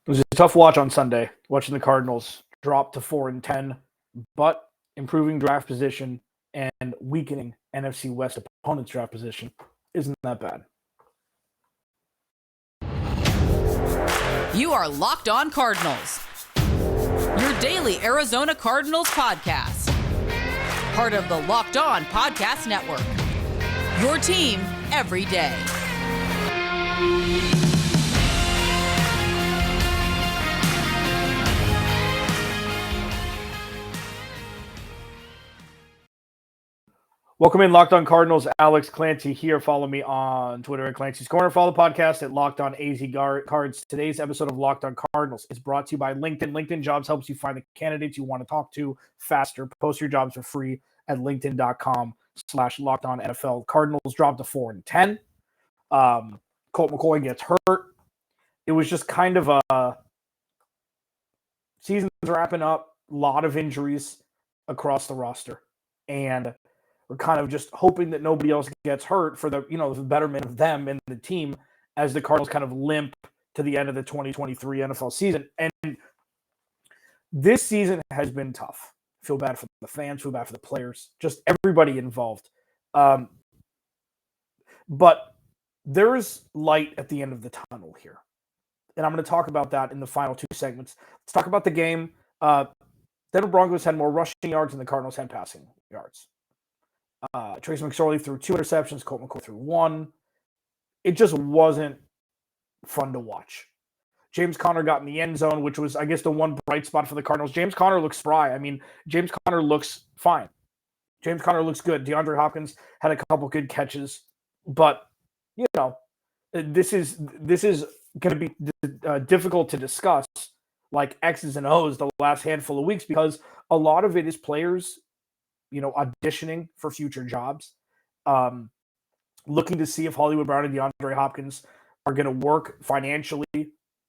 It was a tough watch on Sunday, watching the Cardinals drop to 4-10, but improving draft position and weakening NFC West opponents' draft position isn't that bad. You are Locked On Cardinals, your daily Arizona Cardinals podcast. Part of the Locked On Podcast Network, your team every day. Welcome in, Locked On Cardinals. Alex Clancy here. Follow me on Twitter at Clancy's Corner. Follow the podcast at Locked On AZ Cards. Today's episode of Locked On Cardinals is brought to you by LinkedIn. LinkedIn Jobs helps you find the candidates you want to talk to faster. Post your jobs for free at linkedin.com/LockedOnNFL. Cardinals dropped to 4-10. Colt McCoy gets hurt. It was just kind of a season's wrapping up. A lot of injuries across the roster. And we're kind of just hoping that nobody else gets hurt for the betterment of them and the team as the Cardinals kind of limp to the end of the 2023 NFL season. And this season has been tough. Feel bad for the fans, feel bad for the players, just everybody involved. But there is light at the end of the tunnel here. And I'm going to talk about that in the final two segments. Let's talk about the game. Denver Broncos had more rushing yards than the Cardinals had passing yards. Trace McSorley threw 2 interceptions. Colt McCoy threw 1. It just wasn't fun to watch. James Conner got in the end zone, which was, I guess, the one bright spot for the Cardinals. James Conner looks spry. I mean, James Conner looks fine. James Conner looks good. DeAndre Hopkins had a couple good catches. But, this is going to be difficult to discuss like X's and O's the last handful of weeks because a lot of it is players auditioning for future jobs, looking to see if Hollywood Brown and DeAndre Hopkins are going to work financially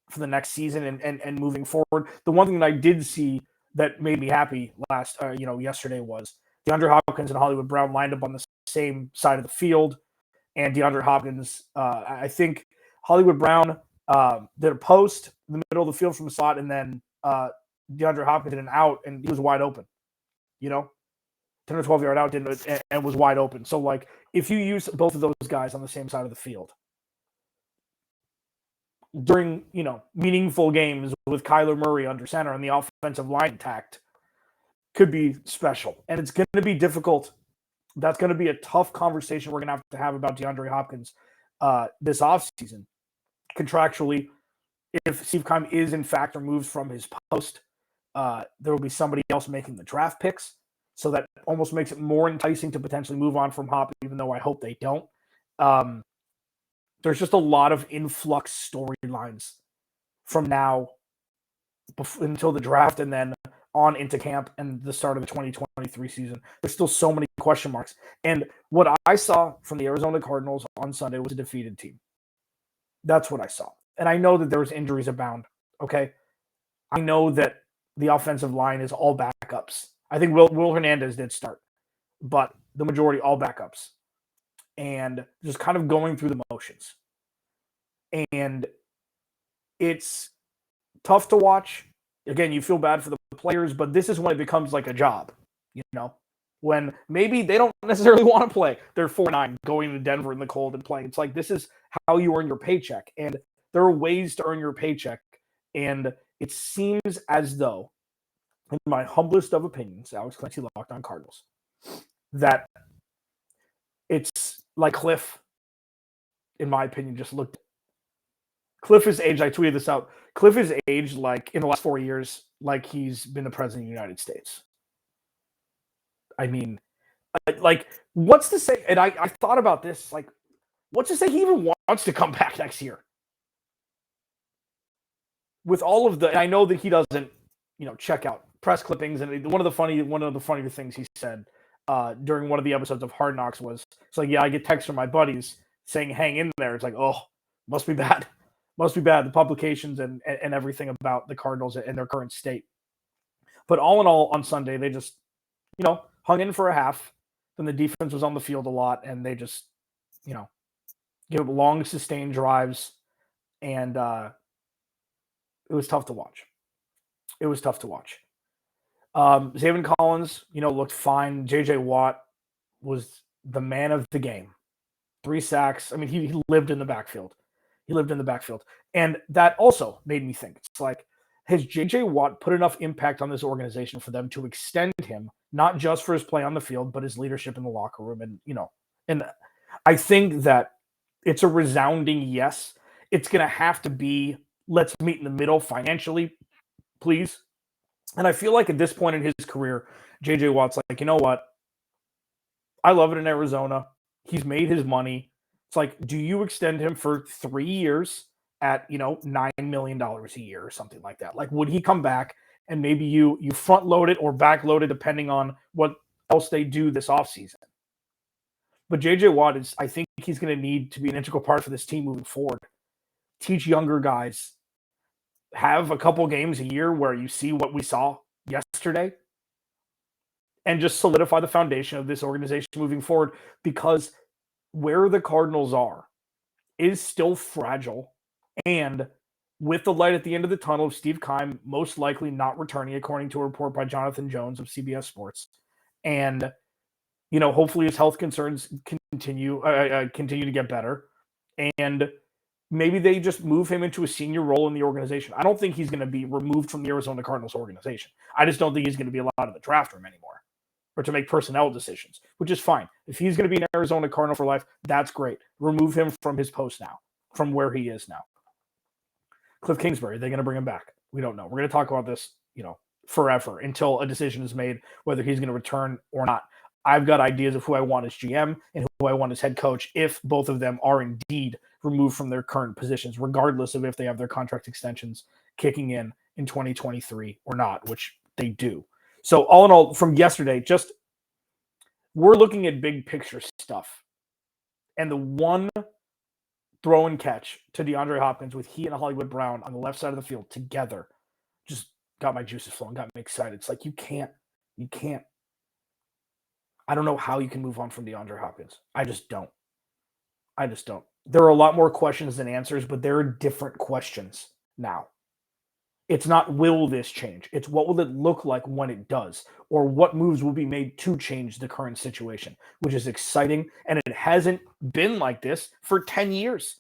for the next season and moving forward. The one thing that I did see that made me happy yesterday was DeAndre Hopkins and Hollywood Brown lined up on the same side of the field, and DeAndre Hopkins, I think Hollywood Brown did a post in the middle of the field from the slot, and then DeAndre Hopkins did an out, and he was wide open. 10 or 12-yard out and was wide open. So, if you use both of those guys on the same side of the field during, meaningful games with Kyler Murray under center and the offensive line intact, could be special. And it's going to be difficult. That's going to be a tough conversation we're going to have about DeAndre Hopkins this offseason. Contractually, if Steve Keim is, in fact, removed from his post, there will be somebody else making the draft picks. So that almost makes it more enticing to potentially move on from Hop, even though I hope they don't. There's just a lot of influx storylines from now until the draft and then on into camp and the start of the 2023 season. There's still so many question marks. And what I saw from the Arizona Cardinals on Sunday was a defeated team. That's what I saw. And I know that there was injuries abound, okay? I know that the offensive line is all backups. I think Will Hernandez did start, but the majority all backups. And just kind of going through the motions. And it's tough to watch. Again, you feel bad for the players, but this is when it becomes like a job, when maybe they don't necessarily want to play. They're 4-9 going to Denver in the cold and playing. It's like, this is how you earn your paycheck. And there are ways to earn your paycheck. And it seems as though, in my humblest of opinions, Alex Clancy, Locked On Cardinals, that it's like Kliff, in my opinion, just looked. Kliff is aged, I tweeted this out. Kliff is aged like in the last 4 years, like he's been the president of the United States. I mean, what's to say? And I thought about this, what's to say he even wants to come back next year? With all of I know that he doesn't, check out press clippings, and one of the funnier things he said during one of the episodes of Hard Knocks was, it's like, yeah, I get texts from my buddies saying, hang in there. It's like, oh, must be bad. Must be bad. The publications and everything about the Cardinals and their current state. But all in all, on Sunday, they just, hung in for a half. Then the defense was on the field a lot, and they just, give up long, sustained drives. And It was tough to watch. It was tough to watch. Zaven Collins, looked fine. J.J. Watt was the man of the game. 3 sacks. I mean, he lived in the backfield. And that also made me think. It's like, has J.J. Watt put enough impact on this organization for them to extend him, not just for his play on the field, but his leadership in the locker room? And I think that it's a resounding yes. It's going to have to be, let's meet in the middle financially, please. And I feel like at this point in his career, J.J. Watt's like, you know what? I love it in Arizona. He's made his money. It's like, do you extend him for 3 years at, $9 million a year or something like that? Like, would he come back and maybe you front load it or back load it depending on what else they do this offseason? But J.J. Watt I think he's going to need to be an integral part for this team moving forward. Teach younger guys. Have a couple games a year where you see what we saw yesterday and just solidify the foundation of this organization moving forward, because where the Cardinals are is still fragile. And with the light at the end of the tunnel of Steve Keim most likely not returning, according to a report by Jonathan Jones of CBS Sports, and hopefully his health concerns continue to get better, and maybe they just move him into a senior role in the organization. I don't think he's going to be removed from the Arizona Cardinals organization. I just don't think he's going to be allowed in the draft room anymore or to make personnel decisions, which is fine. If he's going to be an Arizona Cardinal for life, that's great. Remove him from his post now, from where he is now. Kliff Kingsbury, they're going to bring him back. We don't know. We're going to talk about this, forever until a decision is made whether he's going to return or not. I've got ideas of who I want as GM and who I want as head coach if both of them are indeed removed from their current positions, regardless of if they have their contract extensions kicking in 2023 or not, which they do. So all in all, from yesterday, we're looking at big picture stuff. And the one throw and catch to DeAndre Hopkins with he and Hollywood Brown on the left side of the field together just got my juices flowing, got me excited. It's like, you can't. I don't know how you can move on from DeAndre Hopkins. I just don't. There are a lot more questions than answers, but there are different questions now. It's not, will this change? It's, what will it look like when it does? Or what moves will be made to change the current situation, which is exciting. And it hasn't been like this for 10 years.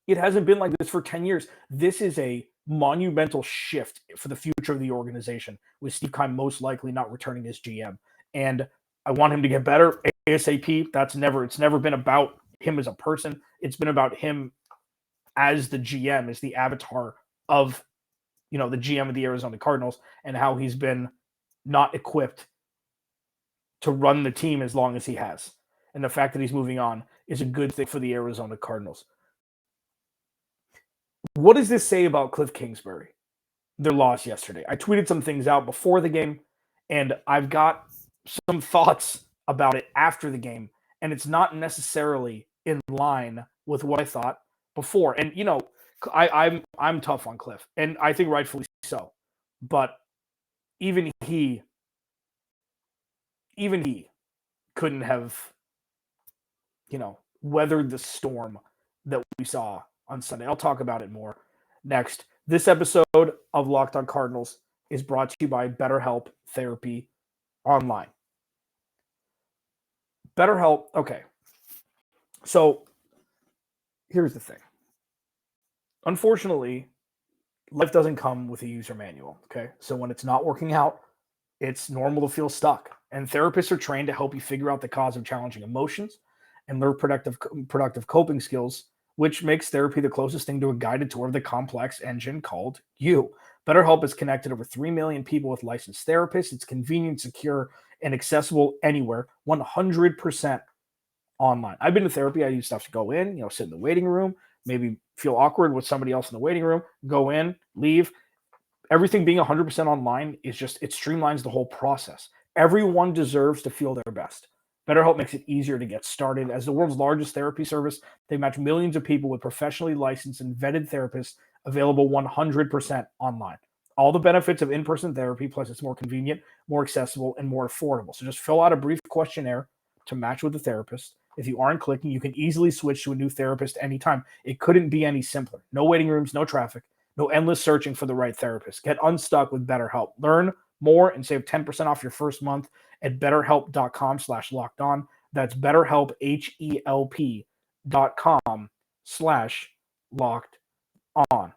It hasn't been like this for 10 years. This is a monumental shift for the future of the organization, with Steve Keim most likely not returning as GM. And I want him to get better ASAP. It's never been about him as a person. It's been about him as the GM, as the avatar of, the GM of the Arizona Cardinals, and how he's been not equipped to run the team as long as he has. And the fact that he's moving on is a good thing for the Arizona Cardinals. What does this say about Kliff Kingsbury? Their loss yesterday. I tweeted some things out before the game, and I've got some thoughts about it after the game, and it's not necessarily in line with what I thought before. And I'm tough on Kliff, and I think rightfully so. But even he couldn't have, weathered the storm that we saw on Sunday. I'll talk about it more next. This episode of Locked On Cardinals is brought to you by BetterHelp Therapy Online. BetterHelp, okay. So here's the thing. Unfortunately, life doesn't come with a user manual, okay? So when it's not working out, it's normal to feel stuck. And therapists are trained to help you figure out the cause of challenging emotions and learn productive coping skills, which makes therapy the closest thing to a guided tour of the complex engine called you. BetterHelp has connected over 3 million people with licensed therapists. It's convenient, secure, and accessible anywhere, 100% online. I've been to therapy. I used to have to go in, sit in the waiting room, maybe feel awkward with somebody else in the waiting room, go in, leave. Everything being 100% online is it streamlines the whole process. Everyone deserves to feel their best. BetterHelp makes it easier to get started. As the world's largest therapy service, they match millions of people with professionally licensed and vetted therapists, available 100% online. All the benefits of in-person therapy, plus it's more convenient, more accessible, and more affordable. So just fill out a brief questionnaire to match with the therapist. If you aren't clicking, you can easily switch to a new therapist anytime. It couldn't be any simpler. No waiting rooms, no traffic. No endless searching for the right therapist. Get unstuck with BetterHelp. Learn more and save 10% off your first month at betterhelp.com/lockedon. That's BetterHelp, HELP.com/lockedon.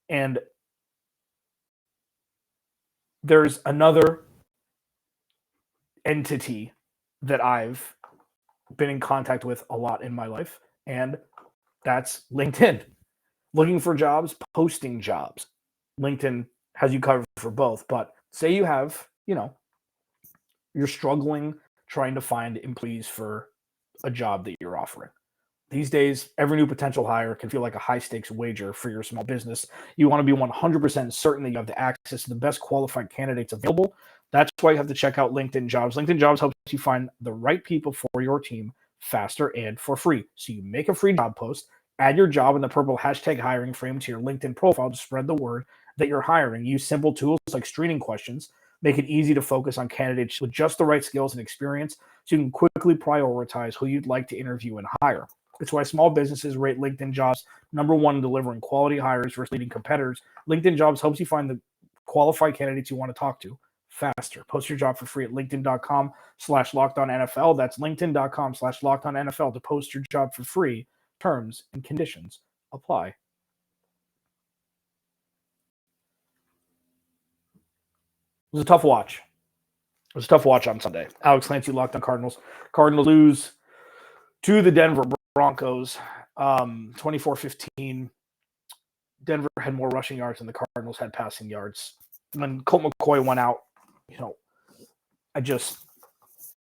And there's another entity that I've been in contact with a lot in my life, and that's LinkedIn. Looking for jobs, posting jobs. LinkedIn has you covered for both, but say you have, you're struggling trying to find employees for a job that you're offering. These days, every new potential hire can feel like a high-stakes wager for your small business. You want to be 100% certain that you have the access to the best qualified candidates available. That's why you have to check out LinkedIn Jobs. LinkedIn Jobs helps you find the right people for your team faster and for free. So you make a free job post, add your job in the purple hashtag hiring frame to your LinkedIn profile to spread the word that you're hiring. Use simple tools like screening questions. Make it easy to focus on candidates with just the right skills and experience so you can quickly prioritize who you'd like to interview and hire. It's why small businesses rate LinkedIn Jobs #1 in delivering quality hires versus leading competitors. LinkedIn Jobs helps you find the qualified candidates you want to talk to faster. Post your job for free at linkedin.com/lockedonnfl. That's linkedin.com/lockedonnfl to post your job for free. Terms and conditions apply. It was a tough watch. It was a tough watch on Sunday. Alex Clancy, Locked On Cardinals. Cardinals lose to the Denver Broncos, 24-15. Denver had more rushing yards than the Cardinals had passing yards. When Colt McCoy went out,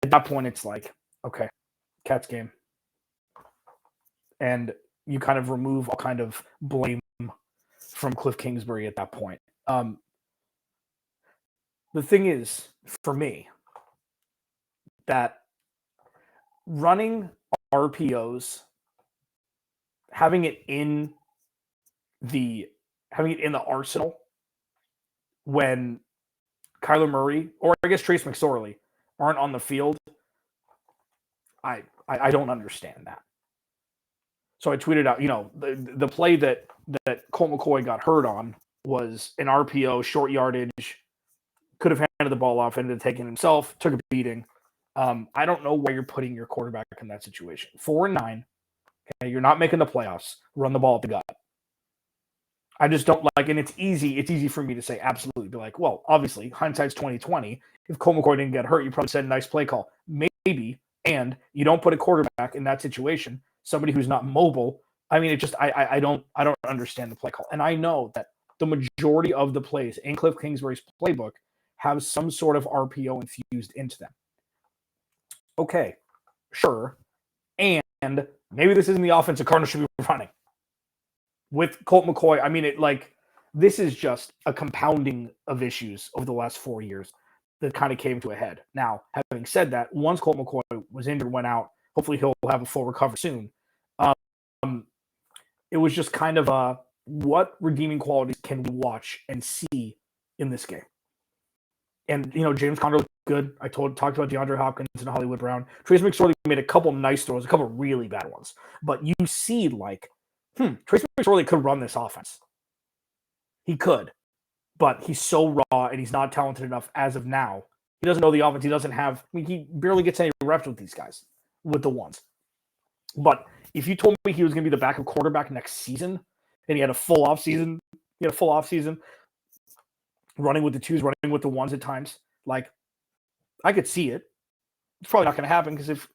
at that point, it's like, okay, Cats game. And you kind of remove all kind of blame from Kliff Kingsbury at that point. The thing is, for me, that running RPOs, having it in the arsenal when Kyler Murray, or I guess Trace McSorley, aren't on the field, I don't understand that. So I tweeted out, the play that Colt McCoy got hurt on was an RPO, short yardage, could have handed the ball off, ended up taking himself, took a beating. I don't know why you're putting your quarterback in that situation. 4-9, okay, you're not making the playoffs. Run the ball at the gut. I just don't like, and it's easy for me to say absolutely. Be like, well, obviously, hindsight's 2020. If Colt McCoy didn't get hurt, you probably said nice play call. Maybe, and you don't put a quarterback in that situation, somebody who's not mobile. I mean, I don't understand the play call. And I know that the majority of the plays in Kliff Kingsbury's playbook have some sort of RPO infused into them. Okay, sure. And maybe this isn't the offense the Cardinals should be running. With Colt McCoy, I mean, this is just a compounding of issues over the last 4 years that kind of came to a head. Now, having said that, once Colt McCoy was injured, went out, hopefully he'll have a full recovery soon. It was just kind of what redeeming qualities can we watch and see in this game? And, James Conner looked good. I talked about DeAndre Hopkins and Hollywood Brown. Trace McSorley made a couple nice throws, a couple really bad ones. But you see, Trace McSorley could run this offense. He could. But he's so raw and he's not talented enough as of now. He doesn't know the offense. He doesn't have – he barely gets any reps with these guys, with the ones. But if you told me he was going to be the backup quarterback next season and he had a full offseason, running with the twos, running with the ones at times, I could see it. It's probably not going to happen because if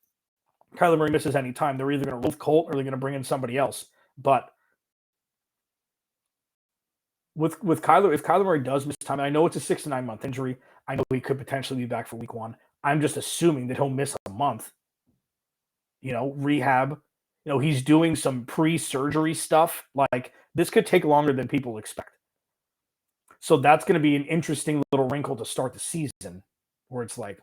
Kyler Murray misses any time, they're either going to remove Colt or they're going to bring in somebody else. But with Kyler, if Kyler Murray does miss time, and I know it's a 6 to 9 month injury, I know he could potentially be back for week 1. I'm just assuming that he'll miss a month. Rehab. He's doing some pre-surgery stuff. This could take longer than people expect. So that's going to be an interesting little wrinkle to start the season where it's like,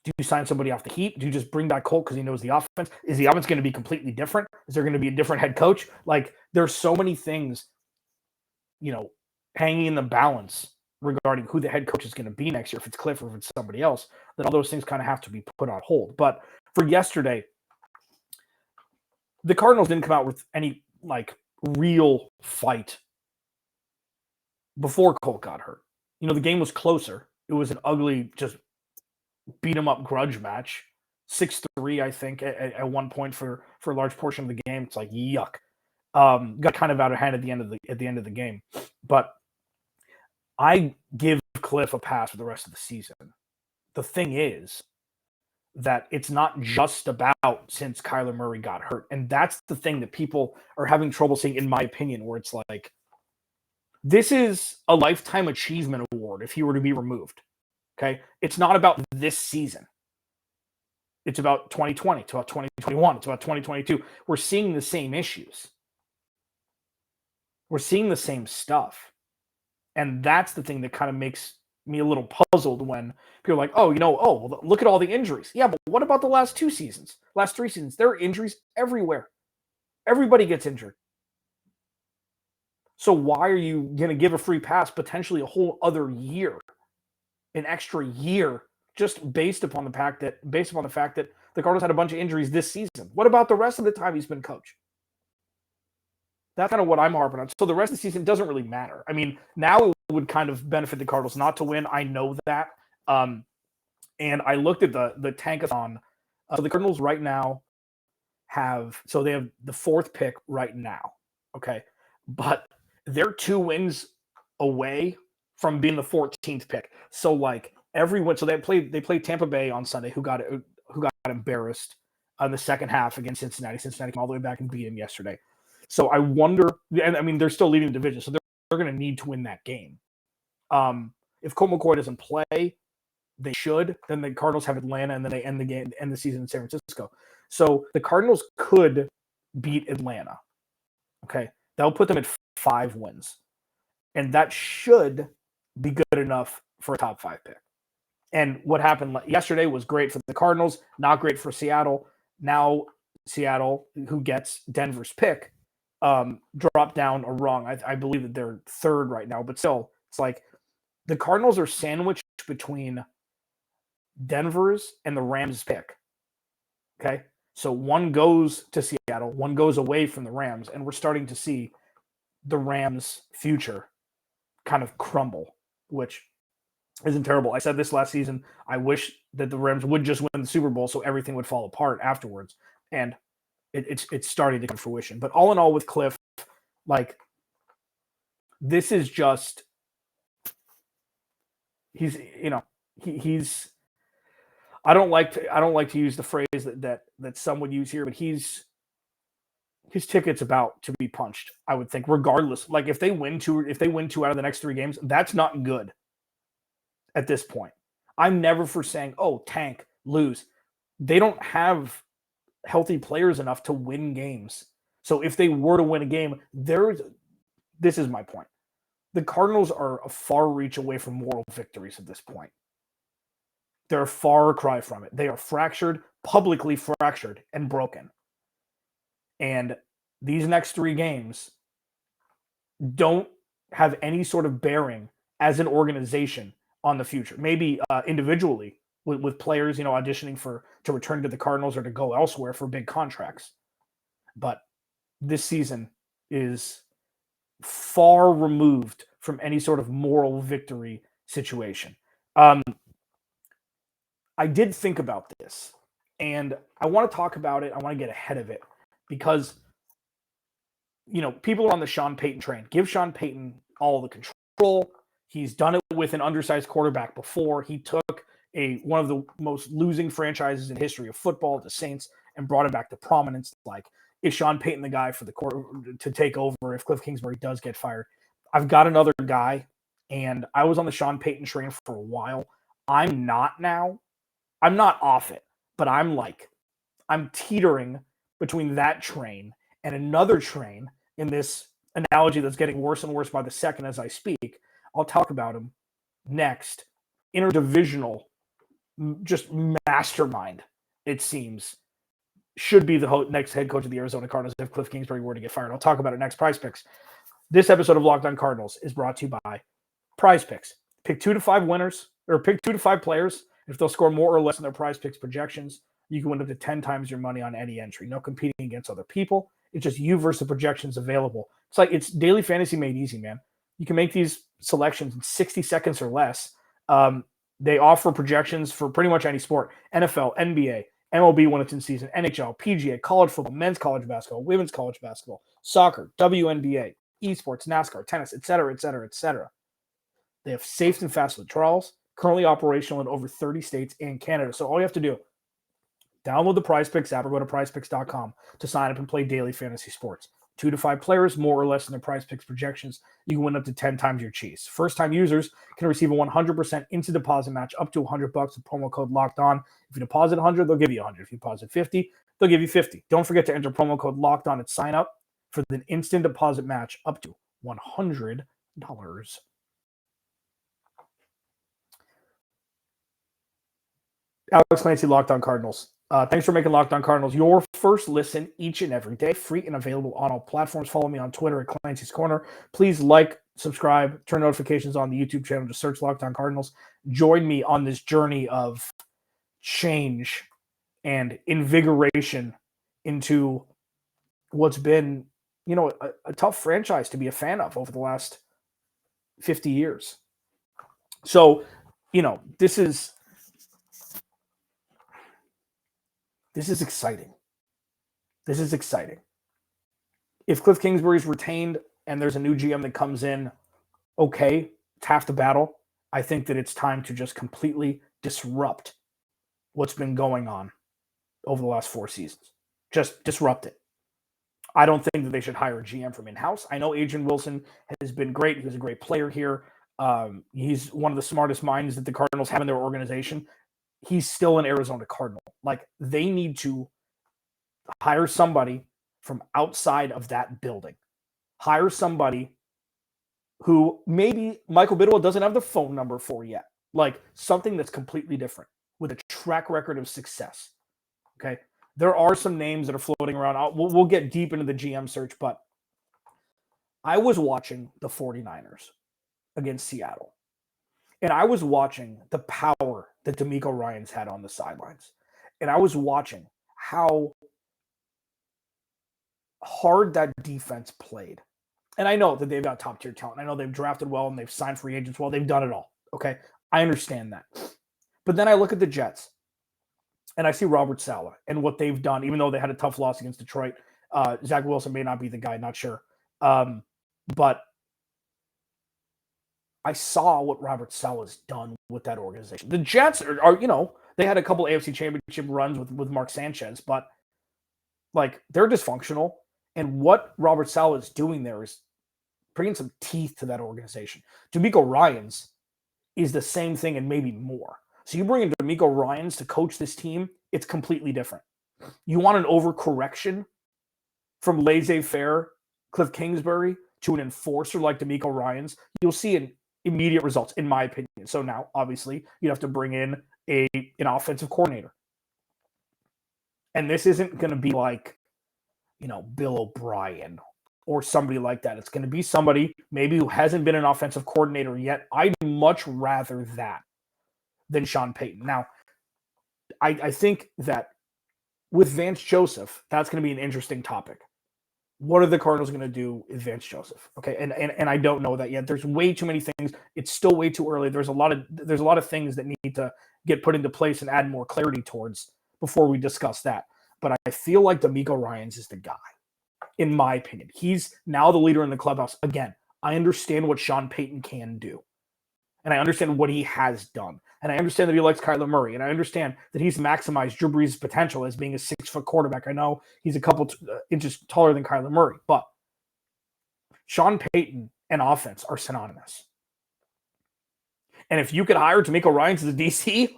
do you sign somebody off the heat? Do you just bring back Colt because he knows the offense? Is the offense going to be completely different? Is there going to be a different head coach? There's so many things, hanging in the balance regarding who the head coach is going to be next year, if it's Kliff or if it's somebody else, that all those things kind of have to be put on hold. But for yesterday, the Cardinals didn't come out with any real fight before Colt got hurt. The game was closer. It was an ugly, just beat 'em up grudge match. 6-3, I think, at one point for a large portion of the game. It's like yuck. Got kind of out of hand at the end of the game. But I give Kliff a pass for the rest of the season. The thing is that it's not just about since Kyler Murray got hurt. And that's the thing that people are having trouble seeing, in my opinion, where it's like, this is a lifetime achievement award if he were to be removed. Okay? It's not about this season. It's about 2020. It's about 2021. It's about 2022. We're seeing the same issues. We're seeing the same stuff. And that's the thing that kind of makes me a little puzzled when people are like, well, look at all the injuries. Yeah, but what about the last 3 seasons? There are injuries everywhere. Everybody gets injured. So why are you going to give a free pass potentially a whole other year, an extra year, just based upon the fact that the Cardinals had a bunch of injuries this season? What about the rest of the time he's been coach? That's kind of what I'm harping on. So the rest of the season doesn't really matter. I mean, now it would kind of benefit the Cardinals not to win. I know that. And I looked at the tankathon. So the Cardinals right now they have the 4th pick right now. Okay. But they're 2 wins away from being the 14th pick. So like every win, so they played Tampa Bay on Sunday, who got embarrassed in the second half against Cincinnati. Cincinnati came all the way back and beat him yesterday. So I wonder, and I mean, they're still leading the division, so they're going to need to win that game. If Colt McCoy doesn't play, they should. Then the Cardinals have Atlanta, and then they end the season in San Francisco. So the Cardinals could beat Atlanta. Okay, that'll put them at 5 wins, and that should be good enough for a top 5 pick. And what happened yesterday was great for the Cardinals, not great for Seattle. Now Seattle, who gets Denver's pick, dropped down a rung. I believe that they're 3rd right now, but still, it's like the Cardinals are sandwiched between Denver's and the Rams' pick. Okay, so one goes to Seattle, one goes away from the Rams, and we're starting to see the Rams' future kind of crumble, which isn't terrible. I said this last season. I wish that the Rams would just win the Super Bowl so everything would fall apart afterwards, and it's starting to come to fruition. But all in all, with Kliff, like, this is just he's I don't like to use the phrase that some would use here, but his ticket's about to be punched, I would think, regardless. Like if they win 2 out of the next 3 games, that's not good at this point. I'm never for saying, tank, lose. They don't have healthy players enough to win games. So if they were to win a game, this is my point. The Cardinals are a far reach away from moral victories at this point. They're a far cry from it. They are fractured, publicly fractured, and broken. And these next 3 games don't have any sort of bearing as an organization on the future. Maybe individually with players, auditioning to return to the Cardinals or to go elsewhere for big contracts. But this season is far removed from any sort of moral victory situation. I did think about this, and I want to talk about it. I want to get ahead of it because, people are on the Sean Payton train. Give Sean Payton all the control. He's done it with an undersized quarterback before. He took one of the most losing franchises in the history of football, the Saints, and brought him back to prominence. Like, is Sean Payton the guy for the to take over if Kliff Kingsbury does get fired? I've got another guy, and I was on the Sean Payton train for a while. I'm not now. I'm not off it, but I'm teetering between that train and another train in this analogy that's getting worse and worse by the second as I speak. I'll talk about him next. Interdivisional, just mastermind, it seems, should be the next head coach of the Arizona Cardinals if Kliff Kingsbury were to get fired. I'll talk about it next. Prize Picks. This episode of Locked On Cardinals is brought to you by Prize Picks. Pick 2 to 5 winners, or pick 2 to 5 players. If they'll score more or less in their Prize Picks projections, you can win up to 10 times your money on any entry. No competing against other people. It's just you versus the projections available. It's daily fantasy made easy, man. You can make these selections in 60 seconds or less. They offer projections for pretty much any sport: NFL, NBA, MLB when it's in season, NHL, PGA, college football, men's college basketball, women's college basketball, soccer, WNBA, esports, NASCAR, tennis, etc., etc., etc. They have safe and fast withdrawals, currently operational in over 30 states and Canada. So all you have to do, download the PrizePicks app or go to prizepicks.com to sign up and play daily fantasy sports. 2 to 5 players, more or less in their PrizePicks projections. You can win up to 10 times your cheese. First-time users can receive a 100% instant deposit match up to $100 with promo code Locked On. If you deposit 100, they'll give you 100. If you deposit 50, they'll give you 50. Don't forget to enter promo code Locked On and sign up for the instant deposit match up to $100. Alex Clancy, Locked On Cardinals. Thanks for making Locked On Cardinals your first listen each and every day. Free and available on all platforms. Follow me on Twitter at Clancy's Corner. Please like, subscribe, turn notifications on the YouTube channel. Just search Locked On Cardinals. Join me on this journey of change and invigoration into what's been, a tough franchise to be a fan of over the last 50 years. So, this is exciting. This is exciting. If Kliff Kingsbury is retained and there's a new GM that comes in, okay, it's half the battle. I think that it's time to just completely disrupt what's been going on over the last 4 seasons. Just disrupt it. I don't think that they should hire a GM from in-house. I know Adrian Wilson has been great. He was a great player here. He's one of the smartest minds that the Cardinals have in their organization. He's still an Arizona Cardinal. Like, they need to hire somebody from outside of that building. Hire somebody who maybe Michael Bidwill doesn't have the phone number for yet. Like, something that's completely different with a track record of success. Okay? There are some names that are floating around. We'll get deep into the GM search, but I was watching the 49ers against Seattle. And I was watching the power that DeMeco Ryans had on the sidelines. And I was watching how hard that defense played. And I know that they've got top-tier talent. I know they've drafted well and they've signed free agents well. They've done it all. Okay? I understand that. But then I look at the Jets and I see Robert Saleh and what they've done, even though they had a tough loss against Detroit. Zach Wilson may not be the guy, not sure. But I saw what Robert Saleh's done with that organization. The Jets are they had a couple AFC championship runs with Mark Sanchez, but like, they're dysfunctional. And what Robert Saleh is doing there is bringing some teeth to that organization. DeMeco Ryans is the same thing and maybe more. So you bring in DeMeco Ryans to coach this team, it's completely different. You want an overcorrection from laissez-faire Kliff Kingsbury to an enforcer like DeMeco Ryans, you'll see immediate results, in my opinion. So now, obviously, you have to bring in an offensive coordinator. And this isn't going to be like, Bill O'Brien or somebody like that. It's going to be somebody maybe who hasn't been an offensive coordinator yet. I'd much rather that than Sean Payton. Now, I think that with Vance Joseph, that's going to be an interesting topic. What are the Cardinals going to do with Vance Joseph? Okay, and I don't know that yet. There's way too many things. It's still way too early. There's a lot of things that need to get put into place and add more clarity towards before we discuss that. But I feel like DeMeco Ryans is the guy, in my opinion. He's now the leader in the clubhouse. Again, I understand what Sean Payton can do, and I understand what he has done. And I understand that he likes Kyler Murray. And I understand that he's maximized Drew Brees' potential as being a 6-foot quarterback. I know he's a couple inches taller than Kyler Murray. But Sean Payton and offense are synonymous. And if you could hire DeMeco Ryans as a DC,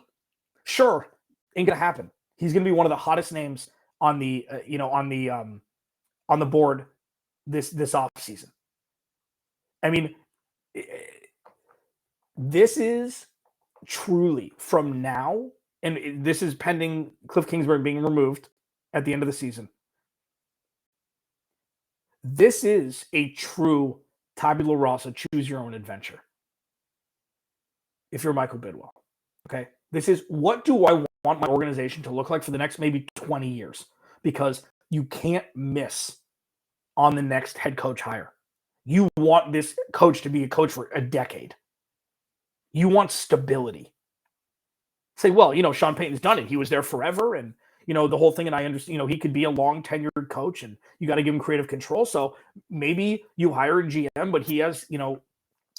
sure, ain't going to happen. He's going to be one of the hottest names on the on the board this offseason. I mean, this is truly from now, and this is pending Kliff Kingsbury being removed at the end of the season. This is a true tabula rasa, choose your own adventure. If you're Michael Bidwill, okay? This is, what do I want my organization to look like for the next maybe 20 years? Because you can't miss on the next head coach hire. You want this coach to be a coach for a decade. You want stability. Say, well, Sean Payton's done it. He was there forever, and the whole thing. And I understand, he could be a long tenured coach, and you got to give him creative control. So maybe you hire a GM, but he has,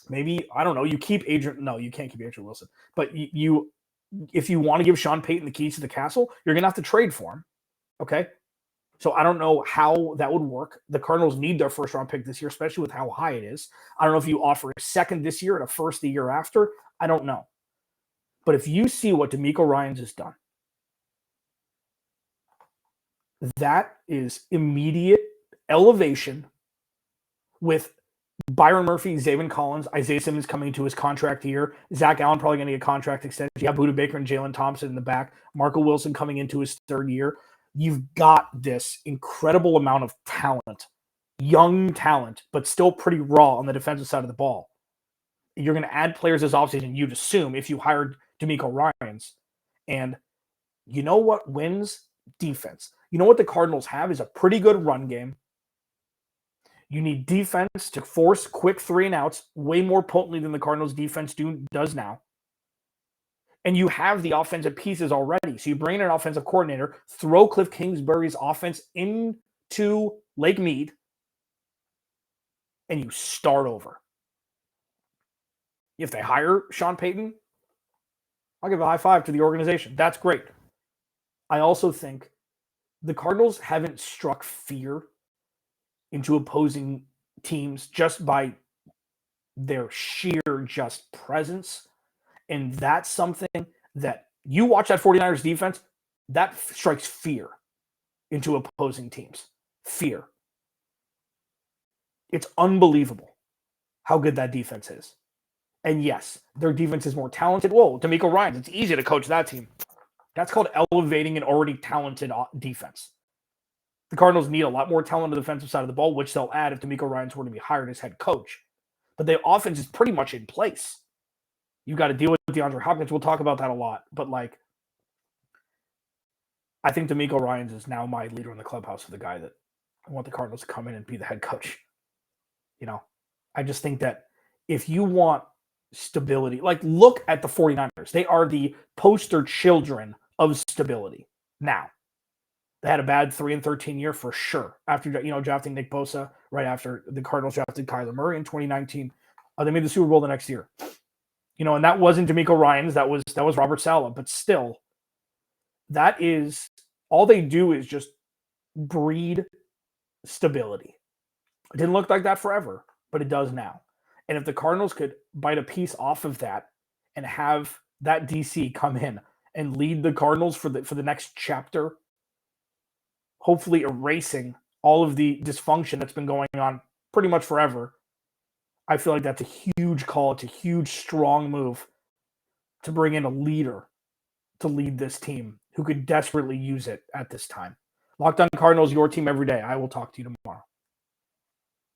maybe, I don't know, you keep Adrian. No, you can't keep Adrian Wilson. But if you want to give Sean Payton the keys to the castle, you're gonna have to trade for him. Okay. So I don't know how that would work. The Cardinals need their first round pick this year, especially with how high it is. I don't know if you offer a second this year and a first the year after. I don't know. But if you see what DeMeco Ryans has done, that is immediate elevation with Byron Murphy, Zaven Collins, Isaiah Simmons coming into his contract year, Zach Allen probably going to get a contract extension. You have Buda Baker and Jalen Thompson in the back, Marco Wilson coming into his third year. You've got this incredible amount of talent, young talent, but still pretty raw on the defensive side of the ball. You're going to add players this offseason, you'd assume, if you hired DeMeco Ryans. And you know what wins? Defense. You know what the Cardinals have is a pretty good run game. You need defense to force quick 3-and-outs way more potently than the Cardinals defense does now. And you have the offensive pieces already. So you bring in an offensive coordinator, throw Kliff Kingsbury's offense into Lake Mead, and you start over. If they hire Sean Payton, I'll give a high five to the organization. That's great. I also think the Cardinals haven't struck fear into opposing teams just by their sheer just presence. And that's something that you watch that 49ers defense, that strikes fear into opposing teams. Fear. It's unbelievable how good that defense is. And yes, their defense is more talented. Whoa, DeMeco Ryans, it's easy to coach that team. That's called elevating an already talented defense. The Cardinals need a lot more talent on the defensive side of the ball, which they'll add if DeMeco Ryans were to be hired as head coach. But the offense is pretty much in place. You've got to deal with DeAndre Hopkins. We'll talk about that a lot. But, I think DeMeco Ryans is now my leader in the clubhouse of the guy that I want the Cardinals to come in and be the head coach. I just think that if you want stability, look at the 49ers. They are the poster children of stability. Now, they had a bad 3-13 year for sure. After, drafting Nick Bosa, right after the Cardinals drafted Kyler Murray in 2019. They made the Super Bowl the next year. And that wasn't DeMeco Ryans. That was Robert Saleh. But still, that is, all they do is just breed stability. It didn't look like that forever, but it does now. And if the Cardinals could bite a piece off of that and have that DC come in and lead the Cardinals for the next chapter, hopefully erasing all of the dysfunction that's been going on pretty much forever, I feel like that's a huge call. It's a huge, strong move to bring in a leader to lead this team who could desperately use it at this time. Locked On Cardinals, your team every day. I will talk to you tomorrow.